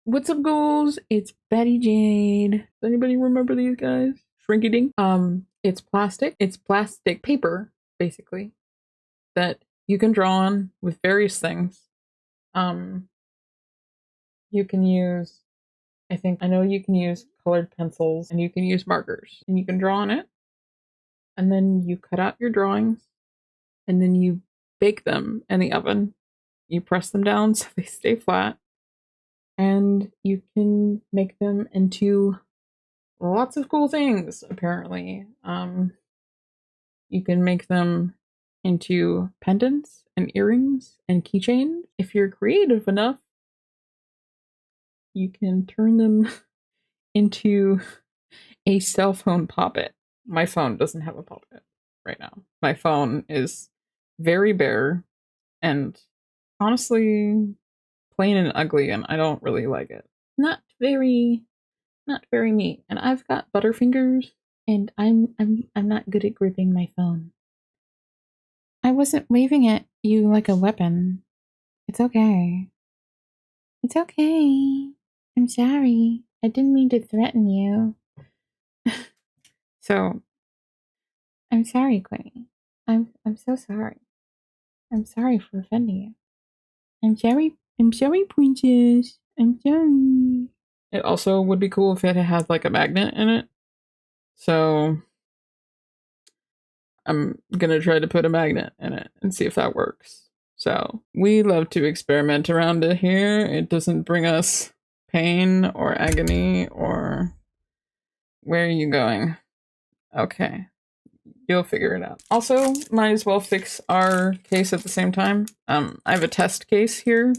What's up, ghouls? It's Betty Jade. Does anybody remember these guys? Shrinky Dink. It's plastic. It's plastic paper, basically, that you can draw on with various things. You can use, I know you can use colored pencils and you can use markers and you can draw on it. And then you cut out your drawings and then you bake them in the oven. You press them down so they stay flat. And you can make them into lots of cool things, apparently. You can make them into pendants and earrings and keychains. If you're creative enough, you can turn them into a cell phone poppet. My phone doesn't have a poppet right now. My phone is very bare and honestly plain and ugly, and I don't really like it. Not very me. And I've got butterfingers, and I'm not good at gripping my phone. I wasn't waving at you like a weapon. It's okay. It's okay. I'm sorry. I didn't mean to threaten you. So, I'm sorry, Quinny. I'm so sorry. I'm sorry for offending you. I'm sorry, princess. I'm sorry. It also would be cool if it had like a magnet in it. So I'm gonna try to put a magnet in it and see if that works. So we love to experiment around it here. It doesn't bring us pain or agony or where are you going? Okay. You'll figure it out. Also, might as well fix our case at the same time. I have a test case here.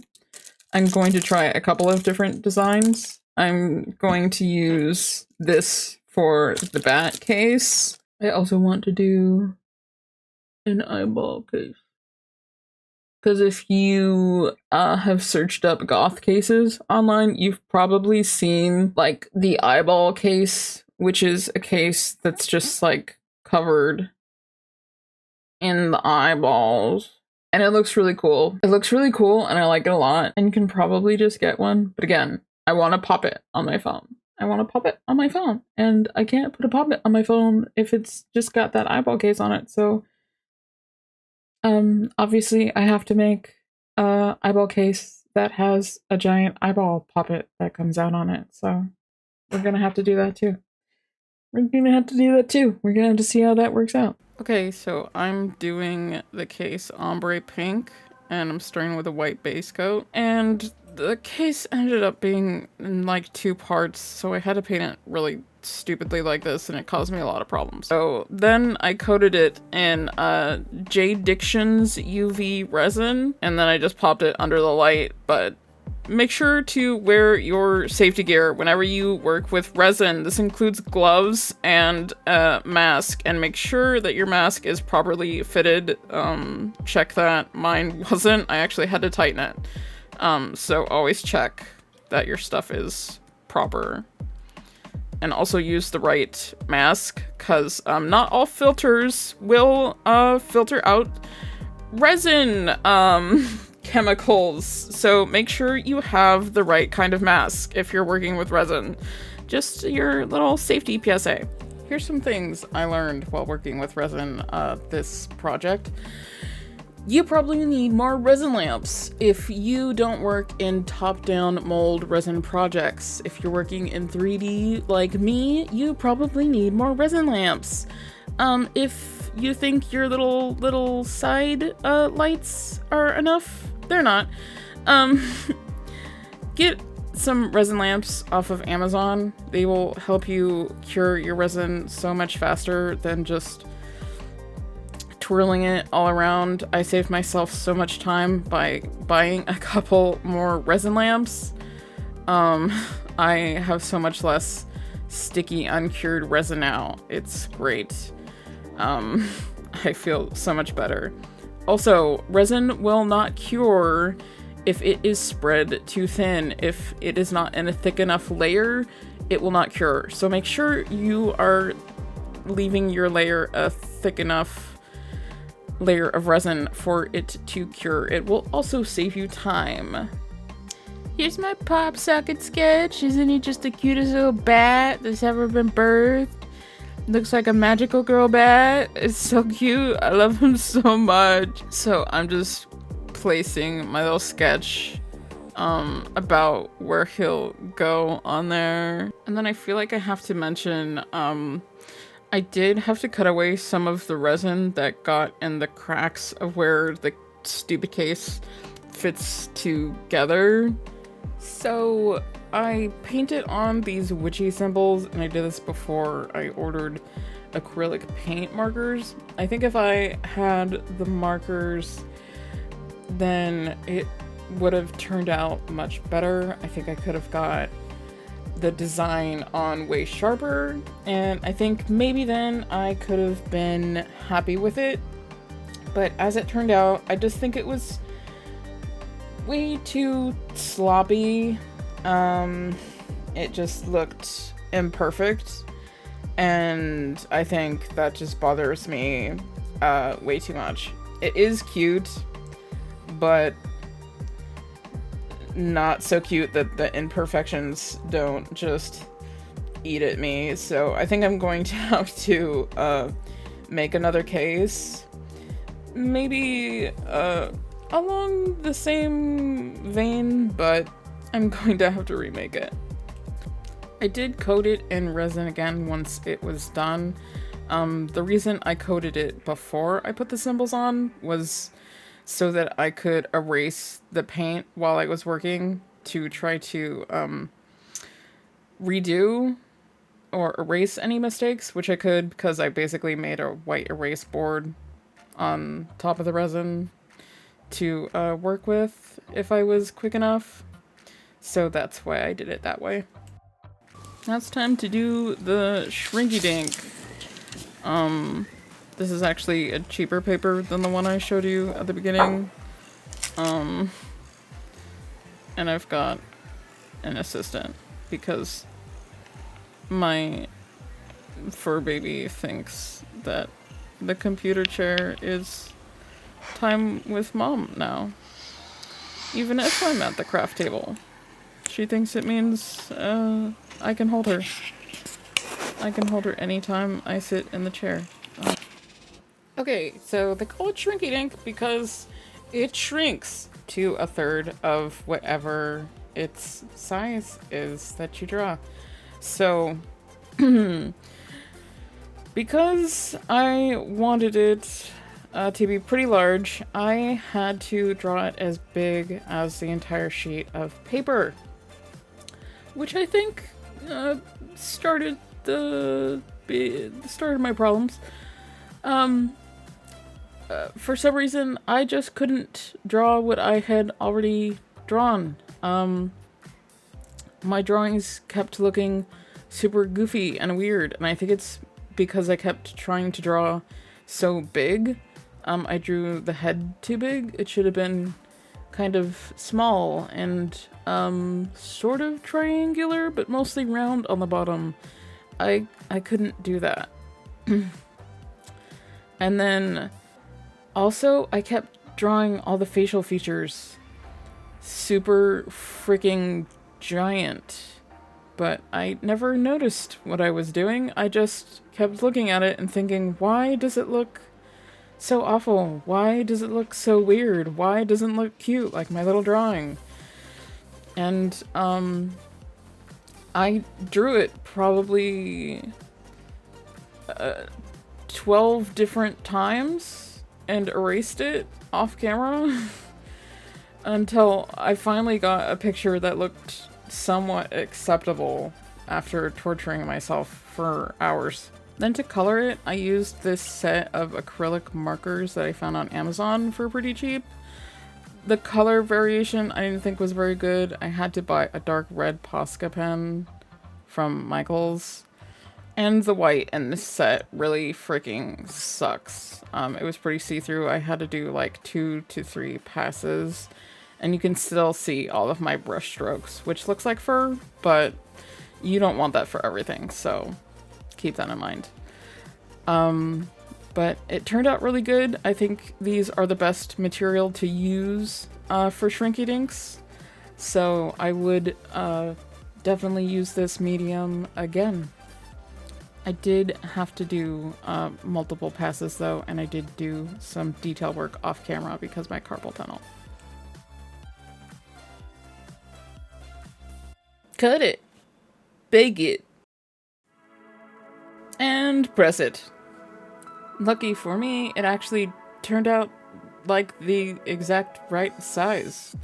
I'm going to try a couple of different designs. I'm going to use this for the bat case. I also want to do an eyeball case. Because if you have searched up goth cases online, you've probably seen like the eyeball case, which is a case that's just like covered in the eyeballs. And it looks really cool. It looks really cool and I like it a lot. And you can probably just get one. But again, I want to pop it on my phone. I want to pop it on my phone. And I can't put a pop it on my phone if it's just got that eyeball case on it. So obviously I have to make a eyeball case that has a giant eyeball poppet that comes out on it. So we're gonna have to do that too. We're gonna have to see how that works out. Okay, so I'm doing the case ombre pink, and I'm starting with a white base coat. And the case ended up being in like 2 parts, so I had to paint it really stupidly like this, and it caused me a lot of problems. So then I coated it in J. Diction's UV resin, and then I just popped it under the light, but make sure to wear your safety gear whenever you work with resin. This includes gloves and a mask, and make sure that your mask is properly fitted. Check that. Mine wasn't. I actually had to tighten it. So always check that your stuff is proper. And also use the right mask, because not all filters will filter out resin chemicals, so make sure you have the right kind of mask if you're working with resin. Just your little safety PSA. Here's some things I learned while working with resin this project. You probably need more resin lamps if you don't work in top-down mold resin projects. If you're working in 3D like me, you probably need more resin lamps. If you think your little side lights are enough, they're not. Get some resin lamps off of Amazon. They will help you cure your resin so much faster than just twirling it all around. I saved myself so much time by buying a couple more resin lamps. I have so much less sticky, uncured resin now. It's great. I feel so much better. Also, resin will not cure if it is spread too thin. If it is not in a thick enough layer, it will not cure. So make sure you are leaving your layer a thick enough layer of resin for it to cure. It will also save you time. Here's my Popsocket sketch. Isn't he just the cutest little bat that's ever been birthed? Looks like a magical girl bat. It's so cute. I love him so much. So I'm just placing my little sketch about where he'll go on there. And then I feel like I have to mention I did have to cut away some of the resin that got in the cracks of where the stupid case fits together. So I painted on these witchy symbols, and I did this before I ordered acrylic paint markers. I think if I had the markers, then it would have turned out much better. I think I could have got the design on way sharper, and I think maybe then I could have been happy with it. But as it turned out, I just think it was way too sloppy. It just looked imperfect, and I think that just bothers me way too much. It is cute, but not so cute that the imperfections don't just eat at me. So I think I'm going to have to make another case, maybe along the same vein, but I'm going to have to remake it. I did coat it in resin again once it was done. The reason I coated it before I put the symbols on was so that I could erase the paint while I was working to try to redo or erase any mistakes, which I could because I basically made a white erase board on top of the resin to work with if I was quick enough. So that's why I did it that way. Now it's time to do the shrinky dink. This is actually a cheaper paper than the one I showed you at the beginning. And I've got an assistant because my fur baby thinks that the computer chair is time with mom now. Even if I'm at the craft table. She thinks it means I can hold her. I can hold her anytime I sit in the chair. Okay, so they call it Shrinky Dink because it shrinks to a third of whatever its size is that you draw. So, because I wanted it to be pretty large, I had to draw it as big as the entire sheet of paper, which I think started my problems. For some reason, I just couldn't draw what I had already drawn. My drawings kept looking super goofy and weird, and I think it's because I kept trying to draw so big. I drew the head too big. It should have been kind of small and sort of triangular, but mostly round on the bottom. I couldn't do that. And then also I kept drawing all the facial features super freaking giant, but I never noticed what I was doing. I just kept looking at it and thinking, why does it look so awful? Why does it look so weird? Why doesn't it look cute like my little drawing? And I drew it probably 12 different times and erased it off camera until I finally got a picture that looked somewhat acceptable after torturing myself for hours. Then to color it, I used this set of acrylic markers that I found on Amazon for pretty cheap. The color variation I didn't think was very good. I had to buy a dark red Posca pen from Michael's. And the white in this set really freaking sucks. It was pretty see-through. I had to do like 2 to 3 passes. And you can still see all of my brush strokes, which looks like fur, but you don't want that for everything, so keep that in mind. But it turned out really good. I think these are the best material to use for Shrinky Dinks. So I would definitely use this medium again. I did have to do multiple passes though, and I did do some detail work off camera because my carpal tunnel. Cut it, bake it, and press it. Lucky for me, it actually turned out like the exact right size.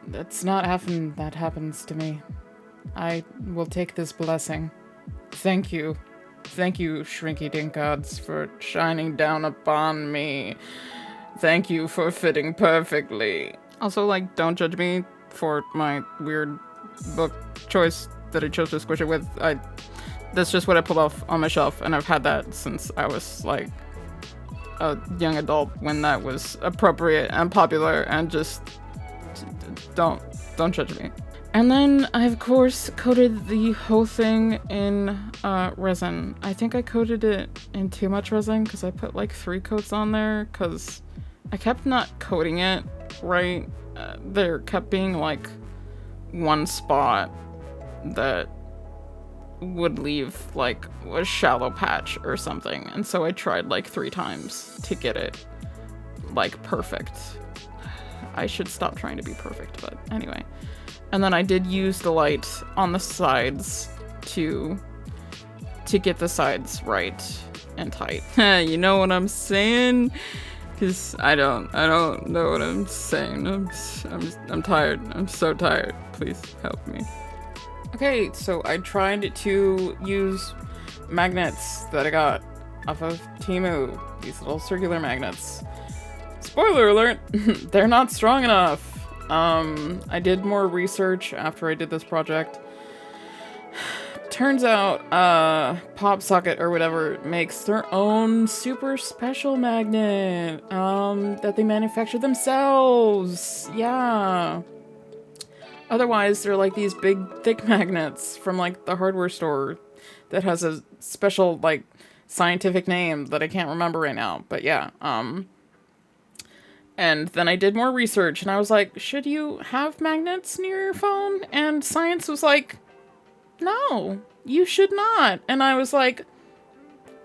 That's not often that happens to me. I will take this blessing. Thank you. Thank you, Shrinky Dink Gods, for shining down upon me. Thank you for fitting perfectly. Also, like, don't judge me for my weird book choice that I chose to squish it with. That's just what I pulled off on my shelf, and I've had that since I was, like, a young adult when that was appropriate and popular, and just don't judge me. And then I, of course, coated the whole thing in resin. I think I coated it in too much resin because I put like 3 coats on there because I kept not coating it right. There kept being like one spot that would leave like a shallow patch or something. And so I tried like 3 times to get it like perfect. I should stop trying to be perfect, but anyway. And then I did use the light on the sides to get the sides right and tight. You know what I'm saying? Because I don't know what I'm saying. I'm tired. I'm so tired. Please help me. Okay, so I tried to use magnets that I got off of Temu. These little circular magnets. Spoiler alert, they're not strong enough. I did more research after I did this project. Turns out, Popsocket or whatever makes their own super special magnet, that they manufacture themselves. Yeah. Otherwise, they're like these big, thick magnets from like the hardware store that has a special, like, scientific name that I can't remember right now. But yeah, and then I did more research, and I was like, should you have magnets near your phone? And science was like, no, you should not. And I was like,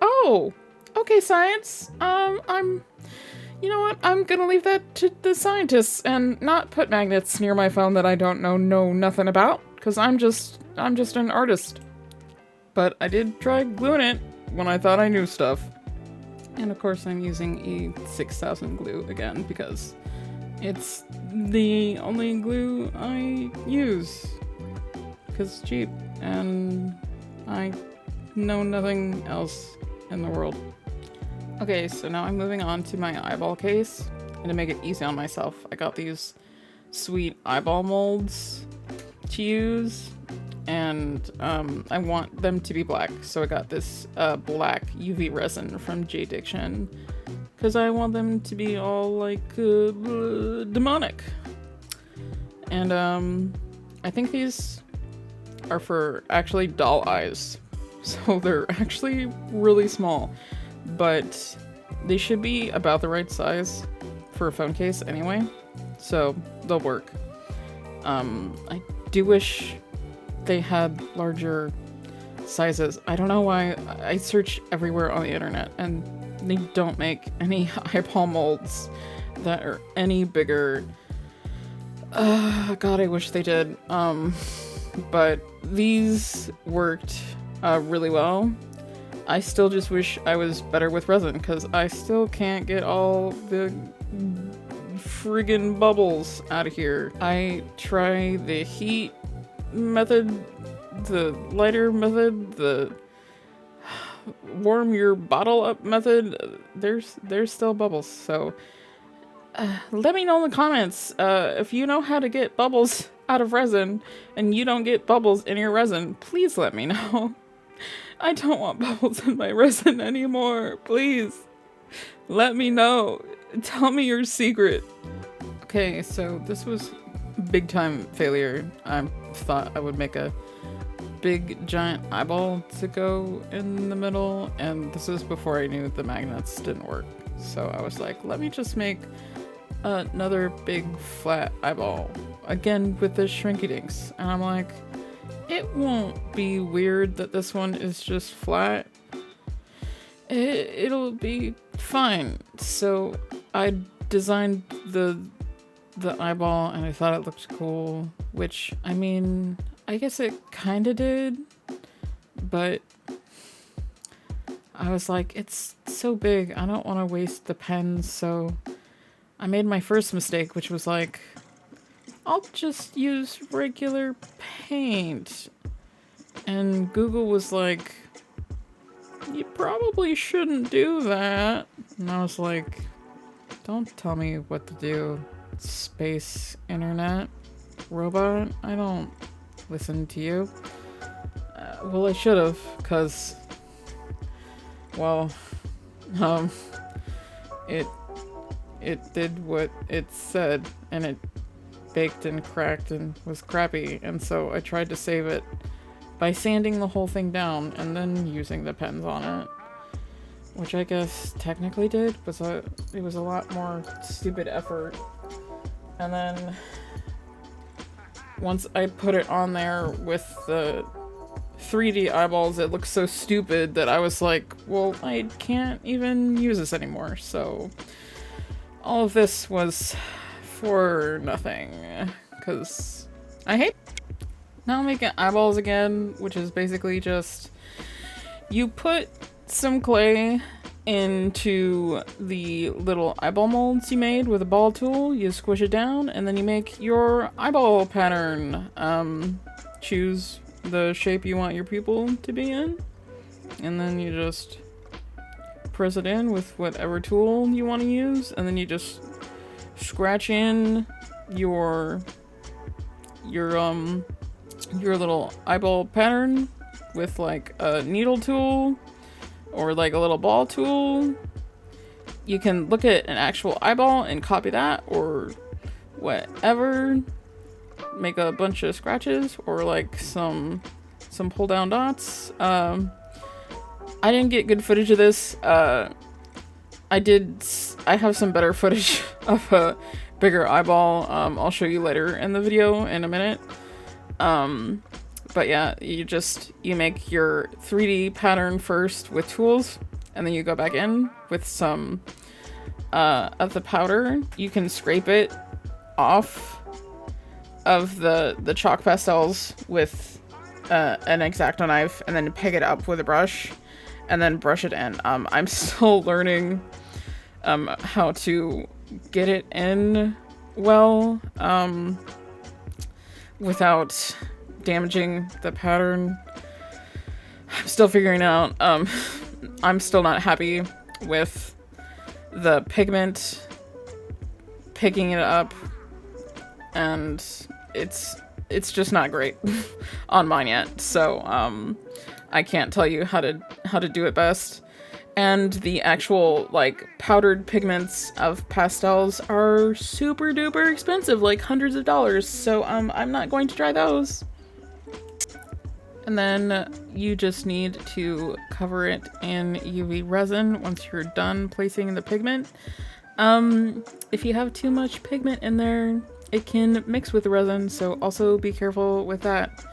oh, okay, science. You know what? I'm gonna leave that to the scientists and not put magnets near my phone that I don't know nothing about, because I'm just an artist. But I did try gluing it when I thought I knew stuff. And of course I'm using E6000 glue again because it's the only glue I use. Because it's cheap and I know nothing else in the world. Okay, so now I'm moving on to my eyeball case. And to make it easy on myself, I got these sweet eyeball molds to use. And I want them to be black, so I got this black UV resin from J-Diction because I want them to be all like demonic. And I think these are for actually doll eyes, so they're actually really small, but they should be about the right size for a phone case anyway, so they'll work. I do wish they had larger sizes. I don't know why. I search everywhere on the internet and they don't make any eyeball molds that are any bigger. God, I wish they did. But these worked really well. I still just wish I was better with resin because I still can't get all the friggin' bubbles out of here. I try the heat method, the lighter method, the warm your bottle up method. There's still bubbles, so let me know in the comments if you know how to get bubbles out of resin and you don't get bubbles in your resin. Please let me know. I don't want bubbles in my resin anymore. Please let me know. Tell me your secret. Okay, so this was big time failure. I thought I would make a big giant eyeball to go in the middle, and this is before I knew the magnets didn't work. So I was like, let me just make another big flat eyeball. Again with the shrinky dinks. And I'm like, it won't be weird that this one is just flat. It'll be fine. So I designed the eyeball and I thought it looked cool, which, I mean, I guess it kind of did, but I was like, it's so big, I don't want to waste the pens, so I made my first mistake, which was like, I'll just use regular paint. And Google was like, you probably shouldn't do that. And I was like, don't tell me what to do, space internet robot. I don't listen to you. Well, I should have, because, well, it did what it said, and it baked and cracked and was crappy, and so I tried to save it by sanding the whole thing down and then using the pens on it, which I guess technically it was a lot more stupid effort. And then once I put it on there with the 3D eyeballs, it looked so stupid that I was like, well, I can't even use this anymore. So all of this was for nothing, because I hate. Now I'm making eyeballs again, which is basically just, you put some clay into the little eyeball molds you made with a ball tool, you squish it down, and then you make your eyeball pattern. Choose the shape you want your pupil to be in, and then you just press it in with whatever tool you want to use, and then you just scratch in your little eyeball pattern with like a needle tool or like a little ball tool. You can look at an actual eyeball and copy that or whatever. Make a bunch of scratches or like some pull down dots. I didn't get good footage of this. I have some better footage of a bigger eyeball. I'll show you later in the video in a minute. But yeah, you make your 3D pattern first with tools, and then you go back in with some of the powder. You can scrape it off of the chalk pastels with an X-Acto knife, and then pick it up with a brush, and then brush it in. I'm still learning how to get it in well, without damaging the pattern. I'm still figuring out. I'm still not happy with the pigment picking it up, and it's just not great on mine yet. So I can't tell you how to do it best. And the actual like powdered pigments of pastels are super duper expensive, like hundreds of dollars. So I'm not going to try those. And then you just need to cover it in UV resin once you're done placing the pigment. If you have too much pigment in there, it can mix with the resin, so also be careful with that.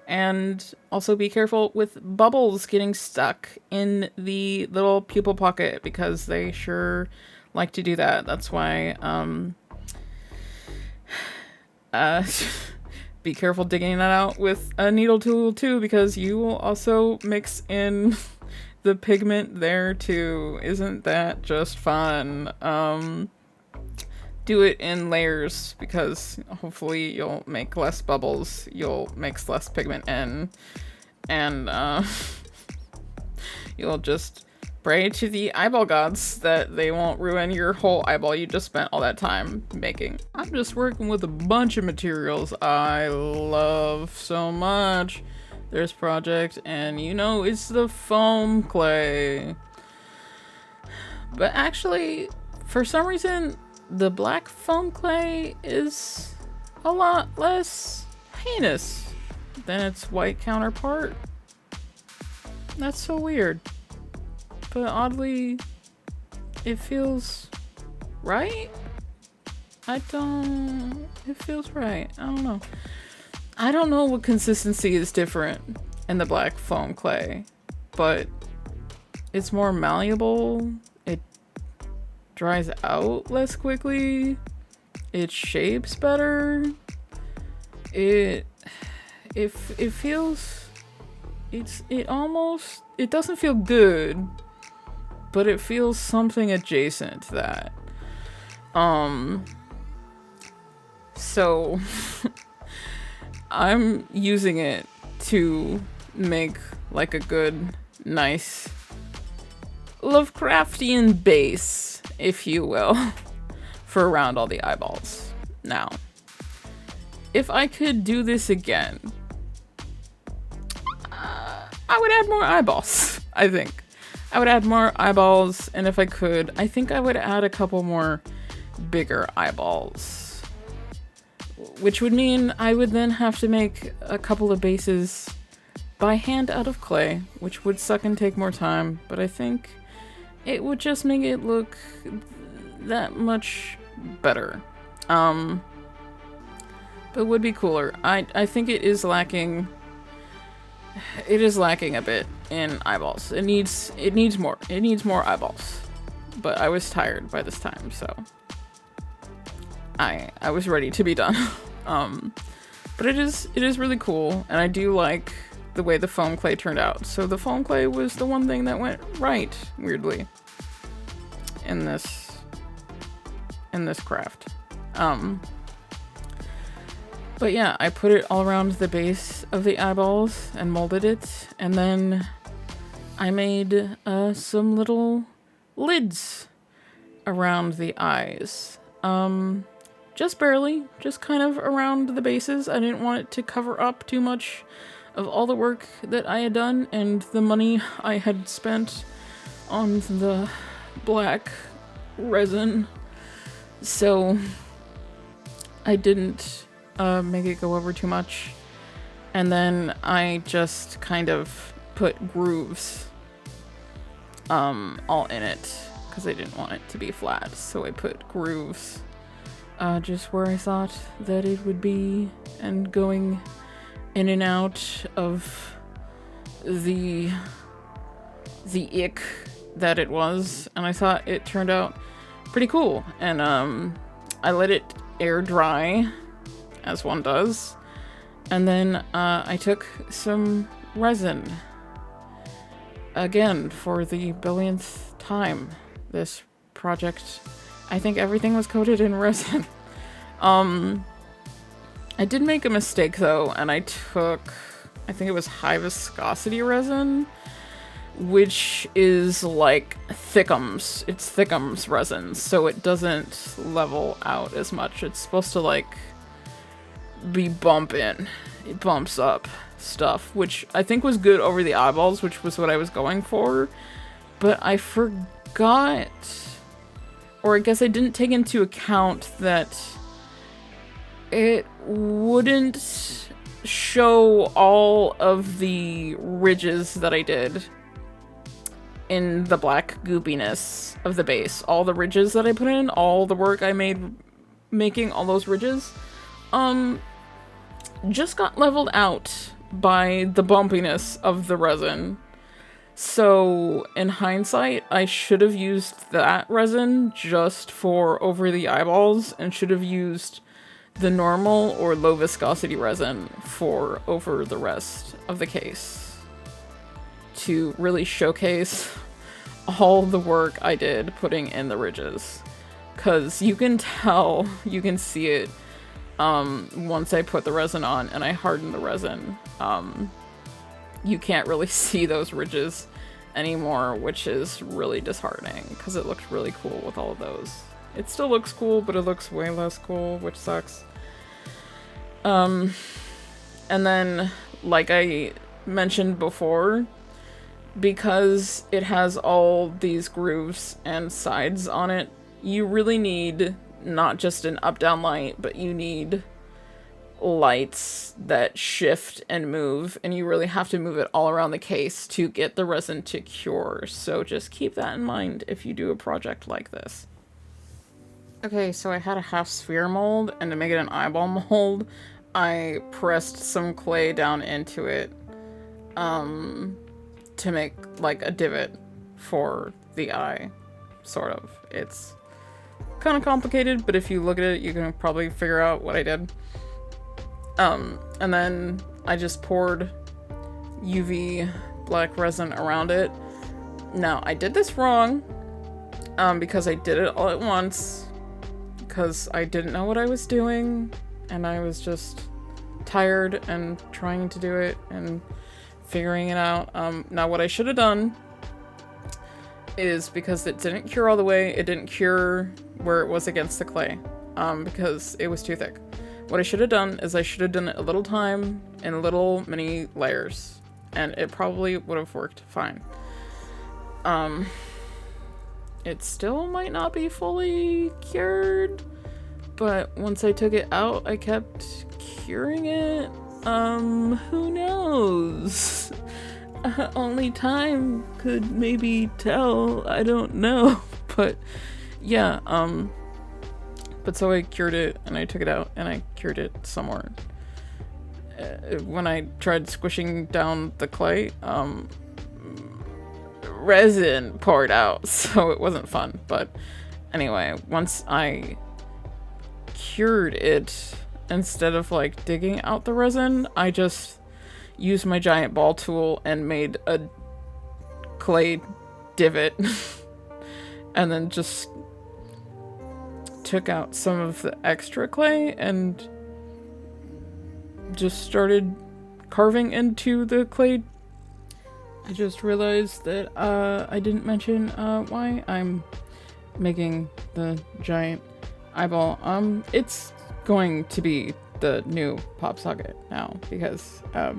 And also be careful with bubbles getting stuck in the little pupil pocket, because they sure like to do that. That's why, be careful digging that out with a needle tool too, because you will also mix in the pigment there too. Isn't that just fun? Do it in layers, because hopefully you'll make less bubbles, you'll mix less pigment in, and you'll just pray to the eyeball gods that they won't ruin your whole eyeball you just spent all that time making. I'm just working with a bunch of materials I love so much. There's project, and you know it's the foam clay. But actually, for some reason, the black foam clay is a lot less heinous than its white counterpart. That's so weird. But oddly, it feels right? it feels right. I don't know. I don't know what consistency is different in the black foam clay, but it's more malleable. It dries out less quickly. It shapes better. It feels, it doesn't feel good, but it feels something adjacent to that. So I'm using it to make like a good, nice Lovecraftian base, if you will, for around all the eyeballs. Now, if I could do this again, I would add more eyeballs, I think. I would add more eyeballs, and if I could, I think I would add a couple more bigger eyeballs. Which would mean I would then have to make a couple of bases by hand out of clay, which would suck and take more time, but I think it would just make it look that much better. But would be cooler. I think it is lacking a bit in eyeballs. It needs more. It needs more eyeballs. But I was tired by this time, so I was ready to be done. But it is really cool, and I do like the way the foam clay turned out. So the foam clay was the one thing that went right, weirdly, in this craft. But yeah, I put it all around the base of the eyeballs and molded it, and then I made some little lids around the eyes. Just barely, just kind of around the bases. I didn't want it to cover up too much of all the work that I had done and the money I had spent on the black resin. So I didn't make it go over too much. And then I just kind of put grooves all in it because I didn't want it to be flat. So I put grooves just where I thought that it would be, and going in and out of the ick that it was, and I thought it turned out pretty cool. And I let it air dry, as one does, and then I took some resin again for the billionth time. This project, I think everything was coated in resin. I did make a mistake though, and I took, I think it was high viscosity resin, which is like thickums. It's thickums resin, so it doesn't level out as much. It's supposed to like be bumping. It bumps up stuff, which I think was good over the eyeballs, which was what I was going for. But I forgot, or I guess I didn't take into account that it wouldn't show all of the ridges that I did in the black goopiness of the base. All the ridges that I put in, all the work I made making all those ridges, just got leveled out by the bumpiness of the resin. So in hindsight, I should have used that resin just for over the eyeballs, and should have used the normal or low viscosity resin for over the rest of the case, to really showcase all the work I did putting in the ridges. Cause you can tell, you can see it once I put the resin on and I hardened the resin. You can't really see those ridges anymore, which is really disheartening because it looked really cool with all of those. It still looks cool, but it looks way less cool, which sucks. And then, like I mentioned before, because it has all these grooves and sides on it, you really need not just an up-down light, but you need lights that shift and move, and you really have to move it all around the case to get the resin to cure. So just keep that in mind if you do a project like this. Okay, so I had a half sphere mold, and to make it an eyeball mold, I pressed some clay down into it, to make like a divot for the eye, sort of. It's kind of complicated, but if you look at it, you can probably figure out what I did. And then I just poured UV black resin around it. Now, I did this wrong, because I did it all at once, because I didn't know what I was doing, and I was just tired and trying to do it and figuring it out. Now what I should have done is, because it didn't cure all the way, it didn't cure where it was against the clay, because it was too thick. What I should have done is I should have done it a little time in little mini layers, and it probably would have worked fine. It still might not be fully cured, but once I took it out, I kept curing it. Who knows? Only time could maybe tell. I don't know. But yeah, but so I cured it, and I took it out, and I cured it some more. When I tried squishing down the clay, resin poured out, so it wasn't fun. But anyway, once I cured it, instead of like digging out the resin, I just used my giant ball tool and made a clay divot and then just took out some of the extra clay and just started carving into the clay. I just realized that I didn't mention why I'm making the giant eyeball. It's going to be the new Popsocket now, because I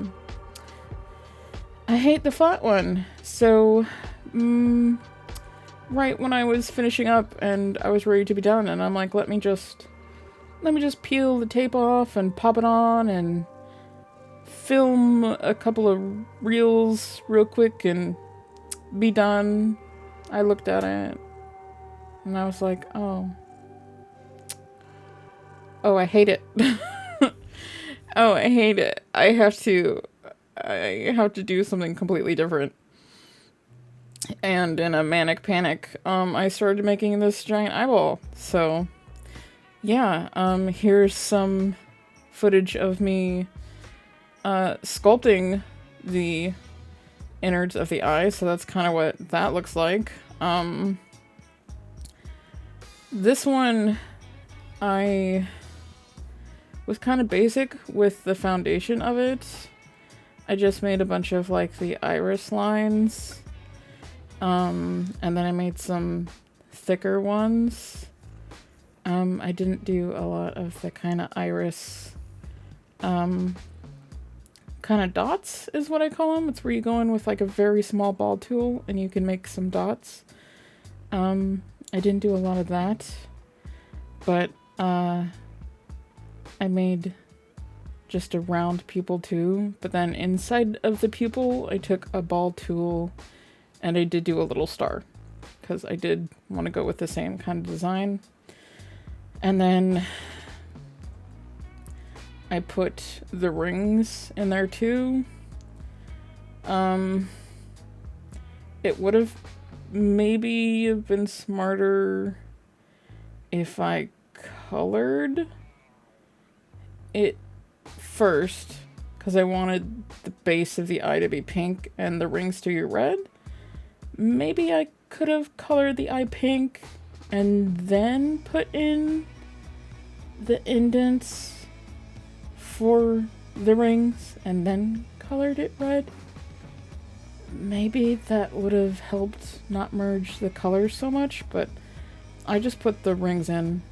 hate the flat one. So right when I was finishing up and I was ready to be done, and I'm like, let me just peel the tape off and pop it on and film a couple of reels real quick and be done. I looked at it and I was like, oh, I hate it. Oh, I hate it. I have to do something completely different. And in a manic panic, I started making this giant eyeball. So yeah, here's some footage of me sculpting the innards of the eye. So that's kind of what that looks like. This one, I was kind of basic with the foundation of it. I just made a bunch of like the iris lines, and then I made some thicker ones. I didn't do a lot of the kind of iris kind of dots is what I call them. It's where you go in with like a very small ball tool and you can make some dots. I didn't do a lot of that, but I made just a round pupil too, but then inside of the pupil I took a ball tool and I did do a little star because I did want to go with the same kind of design. And then I put the rings in there too. It would have maybe been smarter if I colored it first, because I wanted the base of the eye to be pink and the rings to be red. Maybe I could have colored the eye pink and then put in the indents for the rings and then colored it red. Maybe that would have helped not merge the colors so much, but I just put the rings in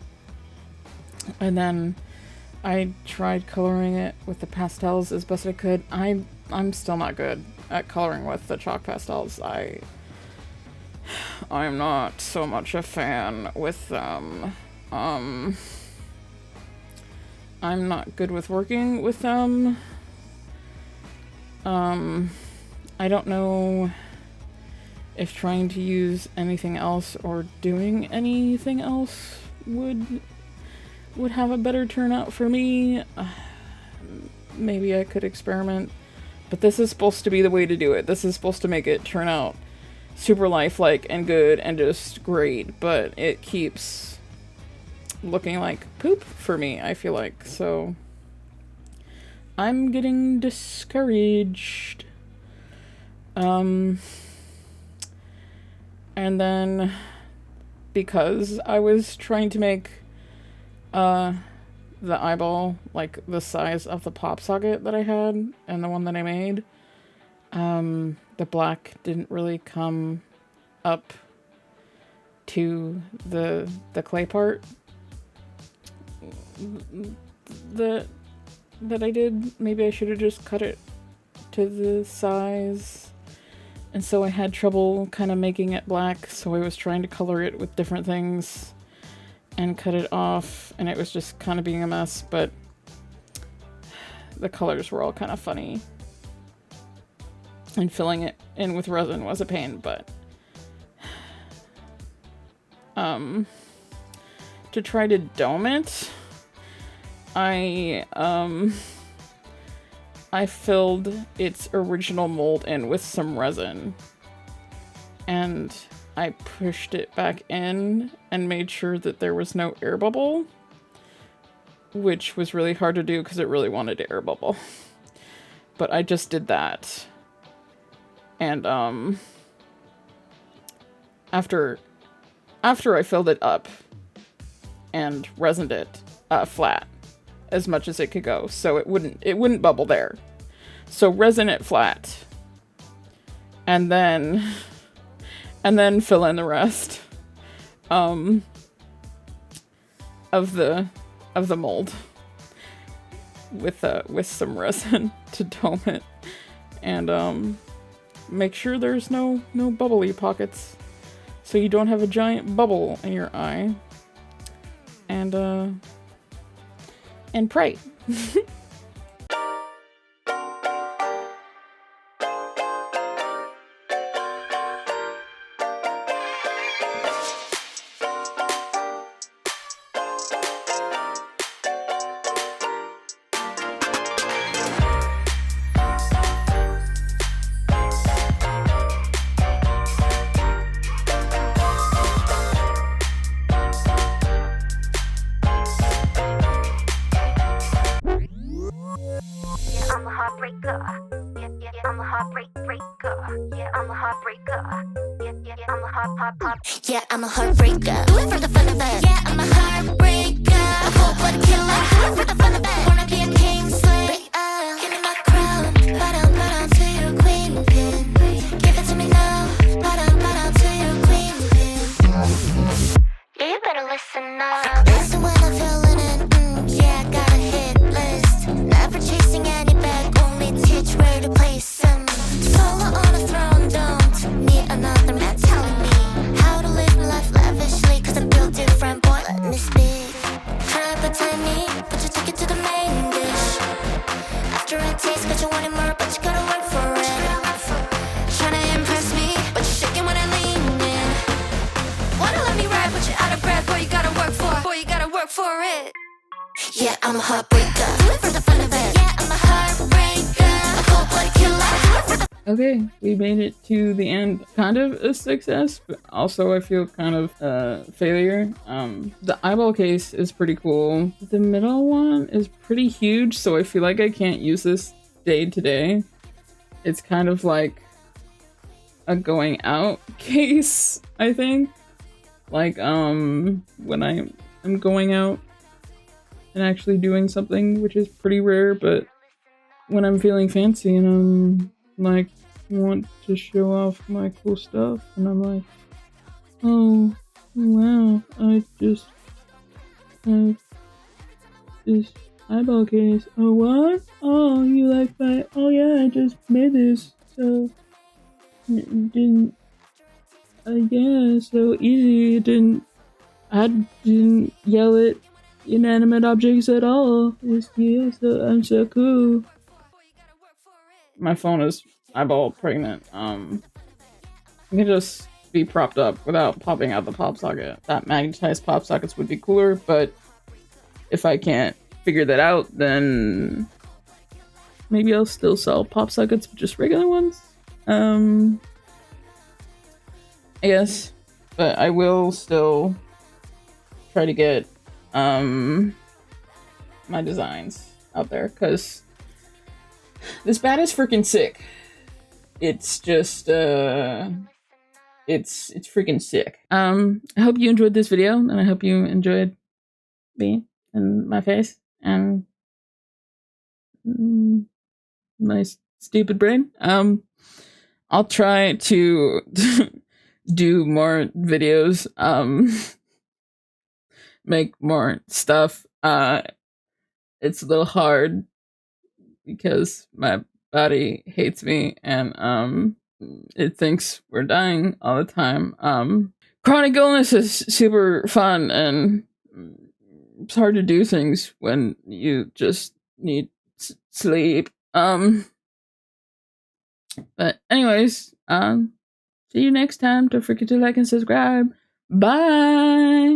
and then I tried coloring it with the pastels as best I could. I'm still not good at coloring with the chalk pastels. I'm not so much a fan with them. I'm not good with working with them. I don't know if trying to use anything else or doing anything else would have a better turnout for me. Maybe I could experiment, but this is supposed to be the way to do it. This is supposed to make it turn out super lifelike and good and just great, but it keeps looking like poop for me, I feel like. So I'm getting discouraged. And then because I was trying to make the eyeball like the size of the pop socket that I had and the one that I made, the black didn't really come up to the clay part that I did. Maybe I should have just cut it to the size, and so I had trouble kind of making it black, so I was trying to color it with different things and cut it off, and it was just kind of being a mess, but the colors were all kind of funny, and filling it in with resin was a pain. But to try to dome it, I filled its original mold in with some resin, and I pushed it back in and made sure that there was no air bubble, which was really hard to do because it really wanted to air bubble. But I just did that. And after I filled it up and resined it flat as much as it could go, so it wouldn't bubble there. So resin it flat, and then fill in the rest of the mold with some resin to dome it, and make sure there's no bubbly pockets, so you don't have a giant bubble in your eye, and pray. Yeah, I'm a heartbreaker. Do it for the fun of it. Yeah, I'm a heartbreaker. A cold-blooded killer. Do it for the fun of it. Wanna be a king slave. Give me my crown. Bow down to your queen pin. Give it to me now. Bow down to your queen pin. Yeah, you better listen up. Listen when I'm feeling it. Yeah, I got a hit list. Never chasing any bag, only teach where to place them. Solo on a throne, don't need another man telling me how to live my life lavishly, cause I'm built different, boy, let me speak. Try to pretend me, but you take it to the main dish. After I taste, but you want it more, but you gotta work for it. Trying to impress me, but you're shaking when I lean in. Wanna let me ride, but you're out of breath, boy, you gotta work for it. Yeah, I'm a heartbreaker. Do it for the fun of it. Yeah, I'm a heartbreaker. A cold-blooded killer. Okay, we made it to the end. Kind of a success, but also I feel kind of failure. The eyeball case is pretty cool. The middle one is pretty huge, so I feel like I can't use this day to day. It's kind of like a going out case, I think. Like, when I'm going out and actually doing something, which is pretty rare, but when I'm feeling fancy and I'm like want to show off my cool stuff, and I'm like, oh wow, I just have this eyeball case. Oh what? Oh, you like my, oh yeah, I just made this, so it didn't, yeah, so easy. I didn't yell at inanimate objects at all. Yeah, so I'm so cool. My phone is eyeball pregnant. I can just be propped up without popping out the pop socket. That magnetized pop sockets would be cooler, but if I can't figure that out, then maybe I'll still sell pop sockets, but just regular ones. I guess, but I will still try to get my designs out there because this bat is freaking sick. It's just it's freaking sick. I hope you enjoyed this video, and I hope you enjoyed me and my face and my stupid brain. I'll try to do more videos, make more stuff. It's a little hard because my body hates me and it thinks we're dying all the time. Chronic illness is super fun, and it's hard to do things when you just need sleep. But anyways, see you next time. Don't forget to like and subscribe. Bye.